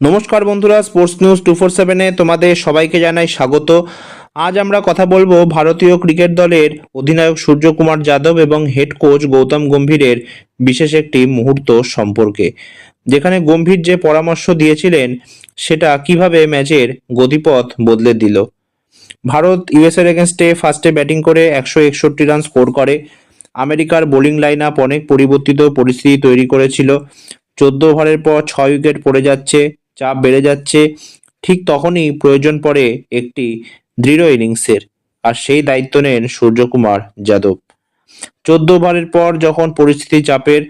নমস্কার বন্ধুরা, sports news 247-এ তোমাদের সবাইকে জানাই স্বাগত। আজ আমরা কথা বলবো ভারতীয় ক্রিকেট দলের অধিনায়ক সূর্যকুমার যাদব এবং হেড কোচ গৌতম গম্ভীরের বিশেষ একটি মুহূর্ত সম্পর্কে, যেখানে গম্ভীর যে পরামর্শ দিয়েছিলেন সেটা কিভাবে ম্যাচের গতিপথ বদলে দিল। ভারত ইউএসএর এগেনস্টে ফার্স্টে ব্যাটিং করে 161 রান স্কোর করে। আমেরিকার বোলিং লাইন আপ অনেক পরিবর্তিত পরিস্থিতি তৈরি করেছিল। 14 ওভারের পর 6 উইকেট পড়ে যাচ্ছে, চাপ বেড়ে যাচ্ছে। ঠিক তখনই প্রয়োজন পড়ে একটি দৃঢ় ইনিংসের, আর সেই দায়িত্ব নেন সূর্যকুমার যাদব। 14 ওভারের পর যখন পরিস্থিতি চাপের,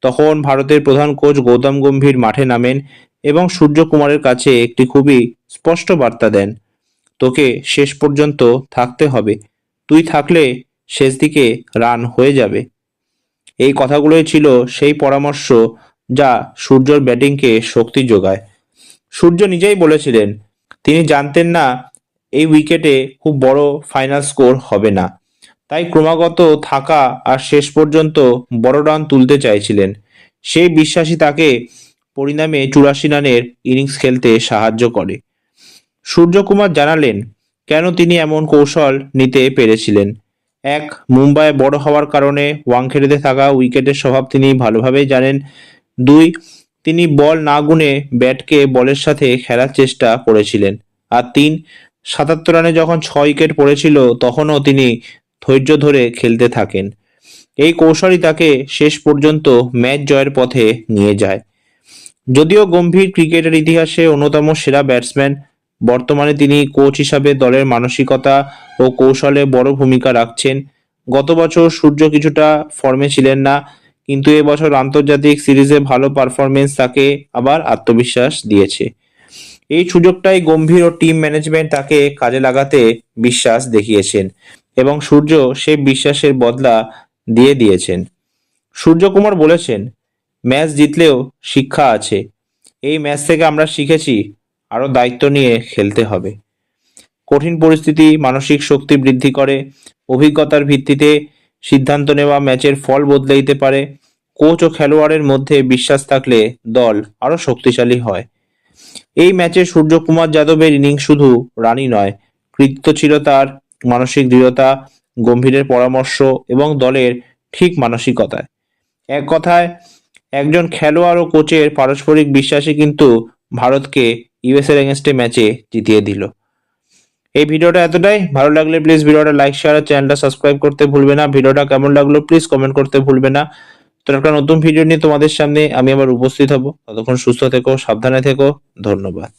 তখন ভারতের প্রধান কোচ গৌতম গম্ভীর মাঠে নামেন এবং সূর্যকুমারের কাছে একটি খুবই স্পষ্ট বার্তা দেন, তোকে শেষ পর্যন্ত থাকতে হবে, তুই থাকলে শেষ দিকে রান হয়ে যাবে। এই কথাগুলোই ছিল সেই পরামর্শ যা সূর্যর ব্যাটিংকে শক্তি যোগায়। সূর্য নিজেই বলেছিলেন তিনি জানতেন না এই উইকেটে খুব বড় ফাইনাল স্কোর হবে না, তাই ক্রমাগত থাকা আর শেষ পর্যন্ত বড় রান তুলতে চাইছিলেন। সেই বিশ্বাসই তাকে পরিণামে 84 রানের ইনিংস খেলতে সাহায্য করে। সূর্যকুমার জানালেন কেন তিনি এমন কৌশল নিতে পেরেছিলেন। এক, মুম্বাইয়ে বড় হওয়ার কারণে ওয়াংখেড়েতে থাকা উইকেটের স্বভাব তিনি ভালোভাবেই জানেন। দুই, তিনি বল না গুনে ব্যাটকে বলের সাথে খেলার চেষ্টা করেছিলেন। আর তিন, 77 রানে যখন 6 উইকেট পড়েছিল তখনও তিনি ধৈর্য ধরে খেলতে থাকেন। এই কৌশলই তাকে শেষ পর্যন্ত ম্যাচ জয়ের পথে নিয়ে যায়। যদিও গম্ভীর ক্রিকেটের ইতিহাসে অন্যতম সেরা ব্যাটসম্যান, বর্তমানে তিনি কোচ হিসাবে দলের মানসিকতা ও কৌশলে বড় ভূমিকা রাখছেন। গত বছর সূর্য কিছুটা ফর্মে ছিলেন না, কিন্তু এবছর আন্তর্জাতিক সিরিজে ভালো পারফরমেন্স তাকে আবার আত্মবিশ্বাস দিয়েছে। এই সুযোগটাই গম্ভীর ও টিম ম্যানেজমেন্ট তাকে কাজে লাগাতে বিশ্বাস দেখিয়েছেন এবং সূর্য সেই বিশ্বাসের বদলা দিয়ে দিয়েছেন। সূর্যকুমার বলেছেন, ম্যাচ জিতলেও শিক্ষা আছে। এই ম্যাচ থেকে আমরা শিখেছি আরও দায়িত্ব নিয়ে খেলতে হবে। কঠিন পরিস্থিতি মানসিক শক্তি বৃদ্ধি করে। অভিজ্ঞতার ভিত্তিতে সিদ্ধান্ত নেওয়া ম্যাচের ফল বদলে দিতে পারে। কোচ ও খেলোয়াড়ের মধ্যে বিশ্বাস থাকলে দল আরও শক্তিশালী হয়। এই ম্যাচে সূর্যকুমার যাদবের ইনিংস শুধু রানই নয়, কৃতিত্ব ছিল তার মানসিক দৃঢ়তা, গম্ভীরের পরামর্শ এবং দলের ঠিক মানসিকতায়। এক কথায়, একজন খেলোয়াড় ও কোচের পারস্পরিক বিশ্বাসই কিন্তু ভারতকে ইউএসএর এগেনস্টে ম্যাচে জিতিয়ে দিল। এই ভিডিওটা এতটাই। ভালো লাগলে প্লিজ ভিডিওটা লাইক, শেয়ার আর চ্যানেলটা সাবস্ক্রাইব করতে ভুলবে না। ভিডিওটা কেমন লাগলো প্লিজ কমেন্ট করতে ভুলবে না। তো একটা নতুন ভিডিও নিয়ে তোমাদের সামনে আমি আবার উপস্থিত হব। ততক্ষণ সুস্থ থেকো, সাবধানে থেকো। ধন্যবাদ।